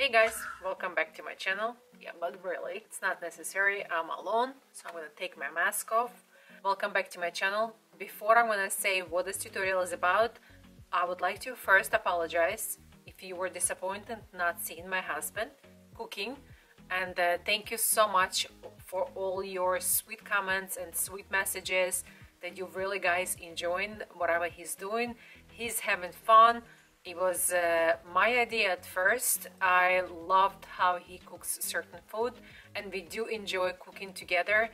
Hey guys, welcome back to my channel. Yeah, but really, it's not necessary. I'm alone, so I'm gonna take my mask off. Welcome back to my channel. Before I'm gonna say what this tutorial is about, I would like to first apologize if you were disappointed not seeing my husband cooking. And thank you so much for all your sweet comments and sweet messages that you really guys enjoying whatever he's doing. He's having fun. It was my idea at first. I loved how he cooks certain food, and we do enjoy cooking together.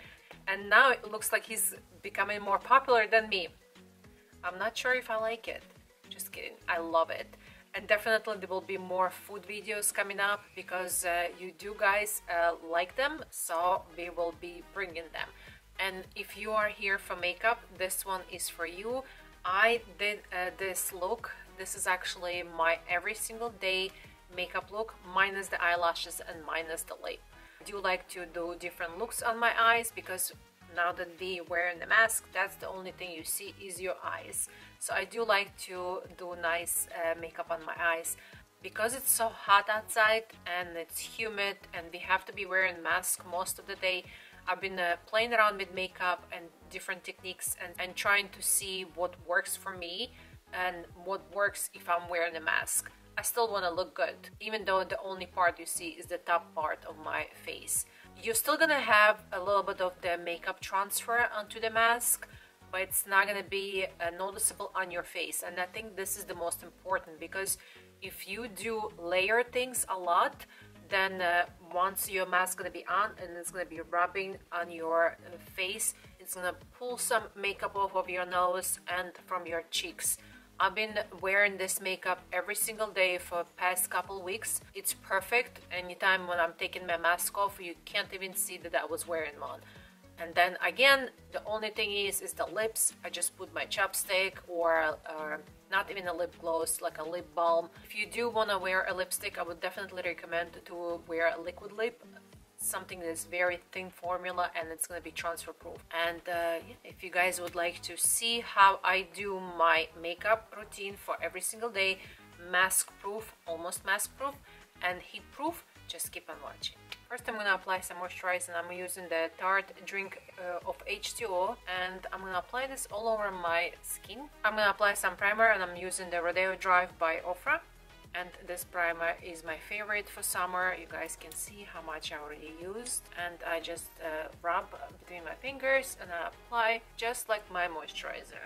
And now it looks like he's becoming more popular than me. I'm not sure if I like it. Just kidding. I love it. And definitely there will be more food videos coming up because you do guys like them, so we will be bringing them. And if you are here for makeup, this one is for you. I did this look. This is actually my every single day makeup look, minus the eyelashes and minus the lip. I do like to do different looks on my eyes because now that we wearing the mask, that's the only thing you see is your eyes. So I do like to do nice makeup on my eyes. Because it's so hot outside and it's humid and we have to be wearing mask most of the day, I've been playing around with makeup and different techniques and trying to see what works for me and what works if I'm wearing a mask. I still want to look good, even though the only part you see is the top part of my face. You're still gonna have a little bit of the makeup transfer onto the mask, but it's not gonna be noticeable on your face. And I think this is the most important, because if you do layer things a lot, then once your mask is gonna be on and it's gonna be rubbing on your face, it's gonna pull some makeup off of your nose and from your cheeks. I've been wearing this makeup every single day for the past couple weeks. It's perfect. Anytime when I'm taking my mask off, you can't even see that I was wearing one. And then again, the only thing is the lips. I just put my chapstick or not even a lip gloss, like a lip balm. If you do want to wear a lipstick, I would definitely recommend to wear a liquid lip. Something that's very thin formula and it's going to be transfer proof. And yeah, if you guys would like to see how I do my makeup routine for every single day, mask proof, almost mask proof, and heat proof, just keep on watching. First I'm going to apply some moisturizer, and I'm using the Tarte drink of H2O, and I'm going to apply this all over my skin. I'm going to apply some primer, and I'm using the Rodeo Drive by Ofra. And this primer is my favorite for summer. You guys can see how much I already used. And I just rub between my fingers and I apply just like my moisturizer.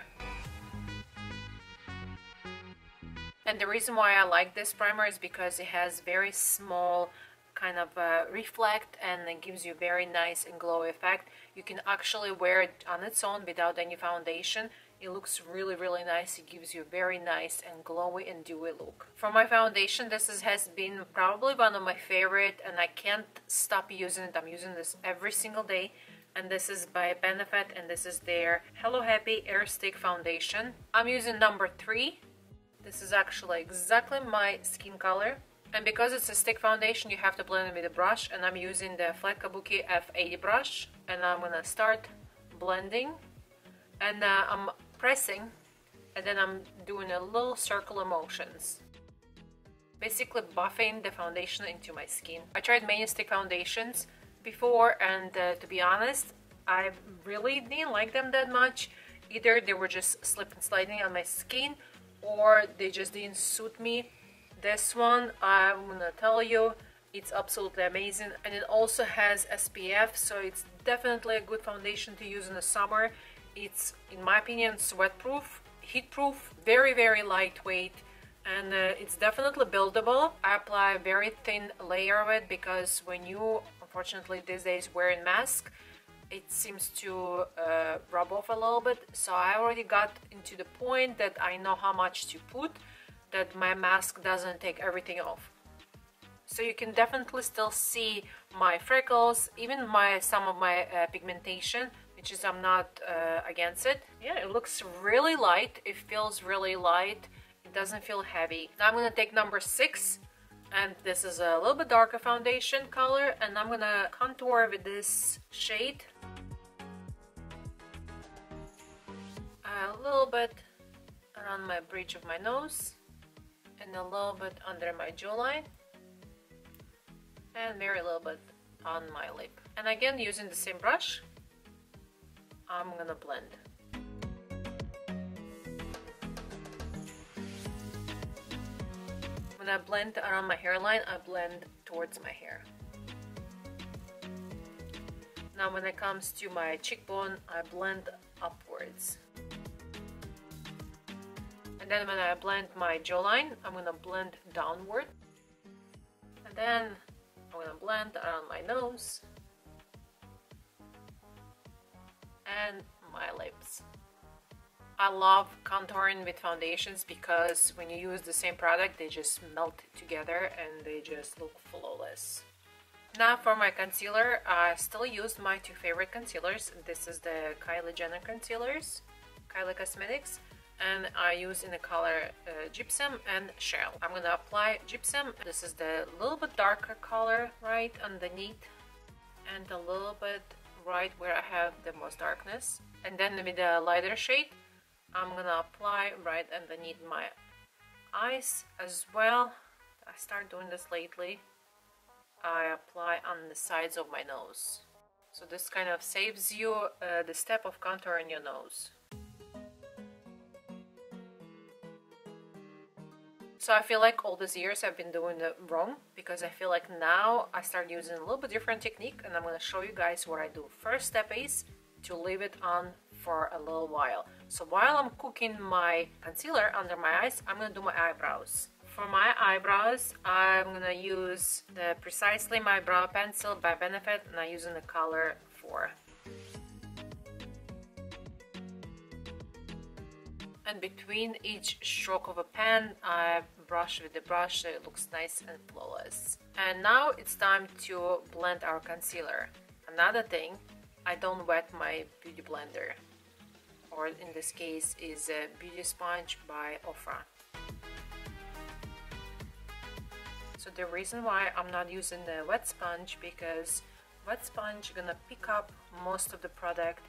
And the reason why I like this primer is because it has very small kind of reflect, and it gives you very nice and glowy effect. You can actually wear it on its own without any foundation. It looks really, really nice. It gives you a very nice and glowy and dewy look. For my foundation, this has been probably one of my favorite, and I can't stop using it. I'm using this every single day. And this is by Benefit, and this is their Hello Happy Air Stick Foundation. I'm using number 3. This is actually exactly my skin color. And because it's a stick foundation, you have to blend it with a brush. And I'm using the Flat Kabuki F80 brush. And I'm gonna start blending. And I'm pressing, and then I'm doing a little circular motions, basically buffing the foundation into my skin. I tried many stick foundations before, and to be honest, I really didn't like them that much. Either they were just slip and sliding on my skin, or they just didn't suit me. This one, I'm gonna tell you, it's absolutely amazing, and it also has SPF, so it's definitely a good foundation to use in the summer. It's, in my opinion, sweat-proof, heat-proof, very, very lightweight, and it's definitely buildable. I apply a very thin layer of it because when you, unfortunately these days, wearing mask, it seems to rub off a little bit. So I already got into the point that I know how much to put, that my mask doesn't take everything off. So you can definitely still see my freckles, even some of my pigmentation, which is I'm not against it. Yeah, it looks really light. It feels really light. It doesn't feel heavy. Now I'm gonna take number 6, and this is a little bit darker foundation color, and I'm gonna contour with this shade. A little bit around my bridge of my nose, and a little bit under my jawline. and very little bit on my lip. And again, using the same brush, I'm gonna blend. When I blend around my hairline, I blend towards my hair. Now when it comes to my cheekbone, I blend upwards. And then when I blend my jawline, I'm gonna blend downward. And then I'm gonna blend around my nose and my lips. I love contouring with foundations because when you use the same product, they just melt together and they just look flawless. Now for my concealer, I still used my two favorite concealers. This is the Kylie Jenner concealers, Kylie Cosmetics, and I use in the color Gypsum and Shell. I'm gonna apply Gypsum. This is the little bit darker color right underneath and a little bit right where I have the most darkness. And then with the lighter shade, I'm gonna apply right underneath my eyes as well. I started doing this lately. I apply on the sides of my nose. So this kind of saves you the step of contouring your nose. So I feel like all these years I've been doing it wrong, because I feel like now I start using a little bit different technique, and I'm gonna show you guys what I do. First step is to leave it on for a little while. So while I'm cooking my concealer under my eyes, I'm gonna do my eyebrows. For my eyebrows, I'm gonna use the Precisely My Brow Pencil by Benefit, and I'm using the color 4. And between each stroke of a pen, I brush with the brush so it looks nice and flawless. And now it's time to blend our concealer. Another thing, I don't wet my beauty blender, or in this case is a beauty sponge by Ofra. So the reason why I'm not using the wet sponge, because wet sponge gonna pick up most of the product,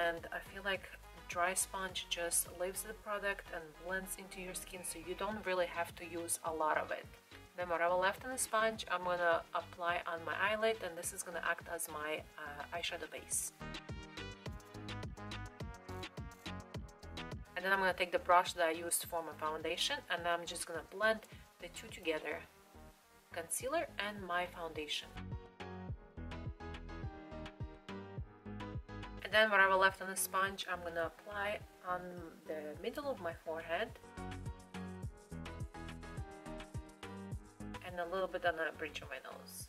and I feel like dry sponge just leaves the product and blends into your skin, so you don't really have to use a lot of it. Then whatever left on the sponge, I'm gonna apply on my eyelid, and this is gonna act as my eyeshadow base. And then I'm gonna take the brush that I used for my foundation, and I'm just gonna blend the two together, concealer and my foundation. And then whatever left on the sponge, I'm gonna apply on the middle of my forehead and a little bit on the bridge of my nose.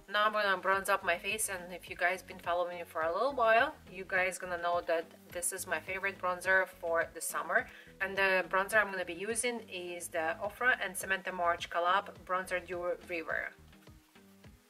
Now I'm gonna bronze up my face, and if you guys been following me for a little while, you guys gonna know that this is my favorite bronzer for the summer. And the bronzer I'm gonna be using is the Ofra and Samantha March collab Bronzer Duo River.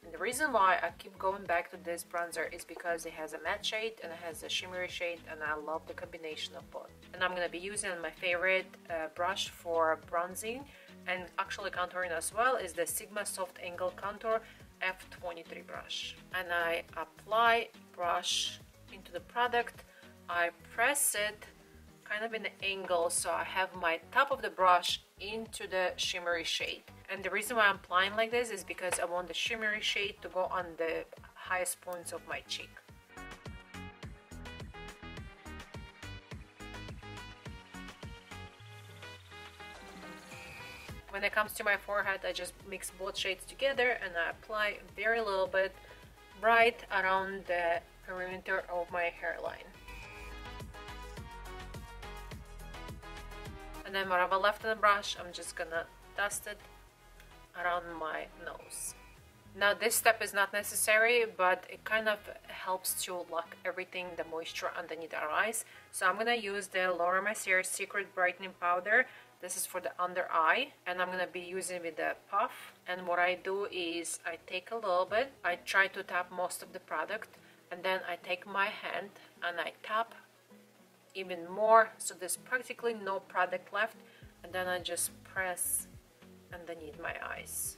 And the reason why I keep going back to this bronzer is because it has a matte shade and it has a shimmery shade, and I love the combination of both. And I'm gonna be using my favorite brush for bronzing and actually contouring as well is the Sigma Soft Angle Contour F23 brush. And I apply brush into the product, I press it kind of in an angle so I have my top of the brush into the shimmery shade. And the reason why I'm applying like this is because I want the shimmery shade to go on the highest points of my cheek. When it comes to my forehead, I just mix both shades together and I apply very little bit right around the perimeter of my hairline. And then whatever left on the brush, I'm just gonna dust it around my nose. Now this step is not necessary, but it kind of helps to lock everything, the moisture underneath our eyes. So I'm gonna use the Laura Mercier Secret Brightening Powder. This is for the under eye, and I'm gonna be using with the puff. And what I do is I take a little bit, I try to tap most of the product, and then I take my hand and I tap even more, so there's practically no product left, and then I just press underneath my eyes.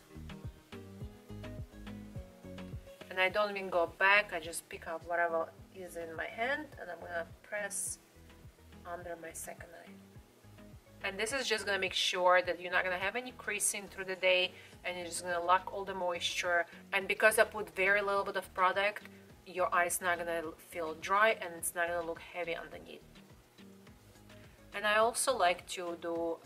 And I don't even go back, I just pick up whatever is in my hand and I'm gonna press under my second eye. And this is just gonna make sure that you're not gonna have any creasing through the day, and you're just gonna lock all the moisture. And because I put very little bit of product, your eye's not gonna feel dry and it's not gonna look heavy underneath. And I also like to do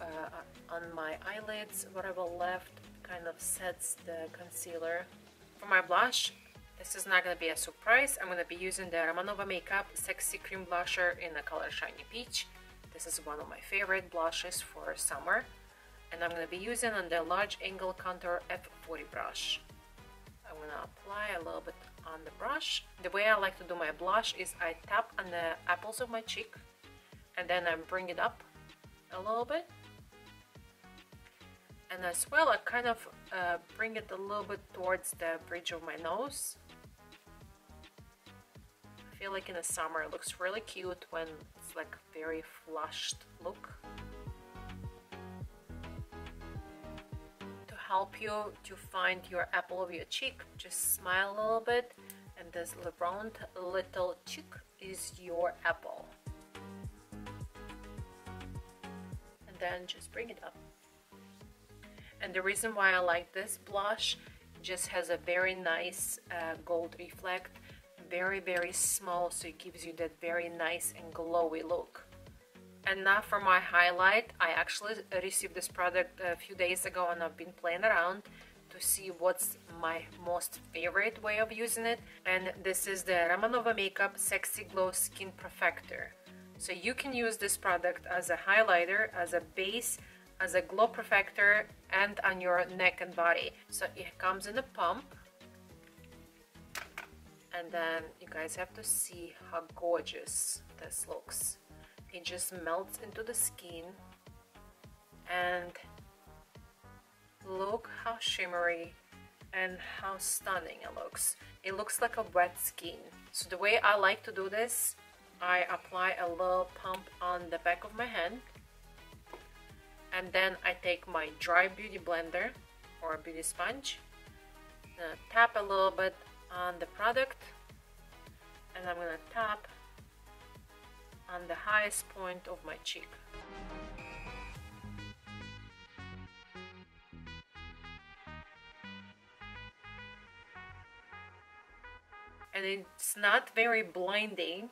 on my eyelids, whatever left kind of sets the concealer. For my blush, this is not going to be a surprise. I'm going to be using the Romanova Makeup Sexy Cream Blusher in the color Shiny Peach. This is one of my favorite blushes for summer. And I'm going to be using on the Large Angle Contour F40 brush. I'm going to apply a little bit on the brush. The way I like to do my blush is I tap on the apples of my cheek, and then I bring it up a little bit. And as well, I kind of bring it a little bit towards the bridge of my nose. I feel like in the summer it looks really cute when it's like very flushed look. To help you to find your apple of your cheek, just smile a little bit, and this round little cheek is your apple. And then just bring it up. And the reason why I like this blush, it just has a very nice gold reflect, very small, so it gives you that very nice and glowy look. And now for my highlight, I actually received this product a few days ago and I've been playing around to see what's my most favorite way of using it. And this is the Romanova Makeup Sexy Glow Skin Perfector. So you can use this product as a highlighter, as a base, as a glow perfector, and on your neck and body. So it comes in a pump, and then you guys have to see how gorgeous this looks. It just melts into the skin, and look how shimmery and how stunning it looks. It looks like a wet skin. So the way I like to do this, I apply a little pump on the back of my hand, and then I take my dry beauty blender or beauty sponge, tap a little bit on the product, and I'm gonna tap on the highest point of my cheek. And it's not very blinding,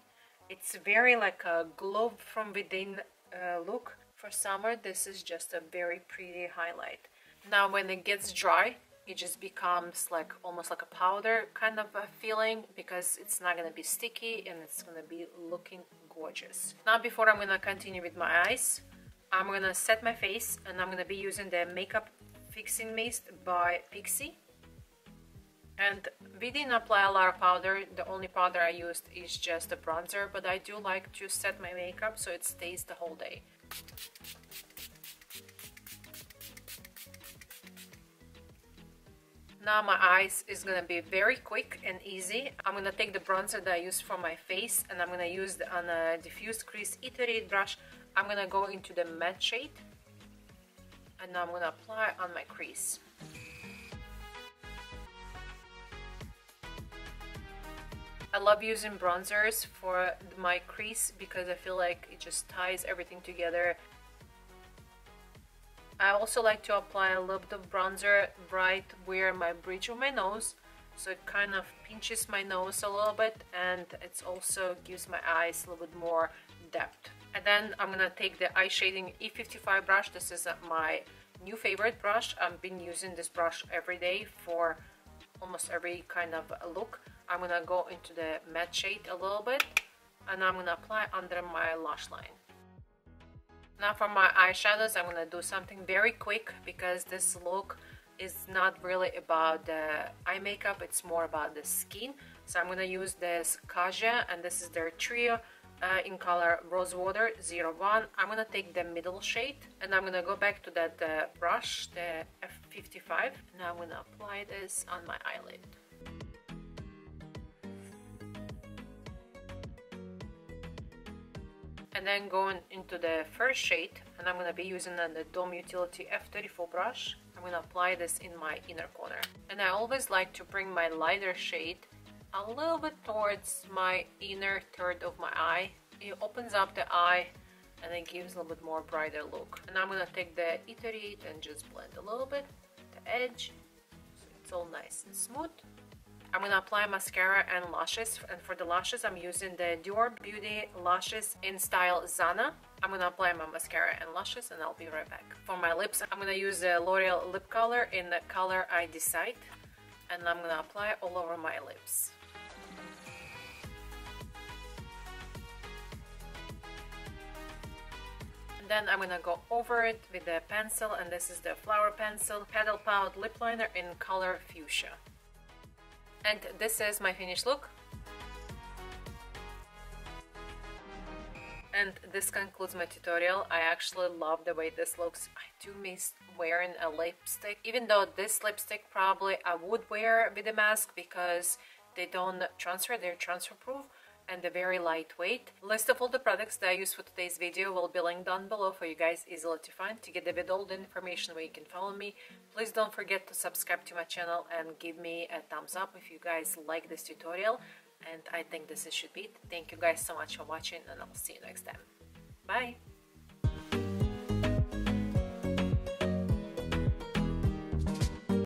it's very like a glow from within look. For summer, this is just a very pretty highlight. Now when it gets dry, it just becomes like almost like a powder kind of a feeling, because it's not gonna be sticky and it's gonna be looking gorgeous. Now before I'm gonna continue with my eyes, I'm gonna set my face, and I'm gonna be using the Makeup Fixing Mist by Pixi. And we didn't apply a lot of powder. The only powder I used is just a bronzer, but I do like to set my makeup so it stays the whole day. Now my eyes is gonna be very quick and easy. I'm gonna take the bronzer that I used for my face, and I'm gonna use on a diffused crease E38 brush. I'm gonna go into the matte shade, and now I'm gonna apply on my crease. I love using bronzers for my crease because I feel like it just ties everything together. I also like to apply a little bit of bronzer right where my bridge of my nose, so it kind of pinches my nose a little bit, and it also gives my eyes a little bit more depth. And then I'm gonna take the eye shading E55 brush. This is my new favorite brush. I've been using this brush every day for almost every kind of look. I'm gonna go into the matte shade a little bit, and I'm gonna apply under my lash line. Now for my eyeshadows, I'm gonna do something very quick because this look is not really about the eye makeup, it's more about the skin. So I'm gonna use this Kaja, and this is their trio in color Rosewater 01. I'm gonna take the middle shade, and I'm gonna go back to that brush, the F55. Now I'm gonna apply this on my eyelid. And then going into the first shade, and I'm going to be using the Dome Utility F34 brush. I'm going to apply this in my inner corner. And I always like to bring my lighter shade a little bit towards my inner third of my eye. It opens up the eye and it gives a little bit more brighter look. And I'm going to take the E38 and just blend a little bit the edge. It's all nice and smooth. I'm gonna apply mascara and lashes, and for the lashes I'm using the Dior Beauty Lashes in style Zana. I'm gonna apply my mascara and lashes and I'll be right back. For my lips, I'm gonna use the L'Oreal lip color in the color I Decide, and I'm gonna apply all over my lips. Then I'm gonna go over it with the pencil, and this is the Flower Pencil Petal Pout Lip Liner in color Fuchsia. And this is my finished look. And this concludes my tutorial. I actually love the way this looks. I do miss wearing a lipstick, even though this lipstick probably I would wear with a mask because they don't transfer, they're transfer proof. And they're very lightweight. List of all the products that I used for today's video will be linked down below for you guys easily to find. To get with all the information where you can follow me, please don't forget to subscribe to my channel and give me a thumbs up if you guys like this tutorial. And I think this should be it. Thank you guys so much for watching, and I'll see you next time. Bye!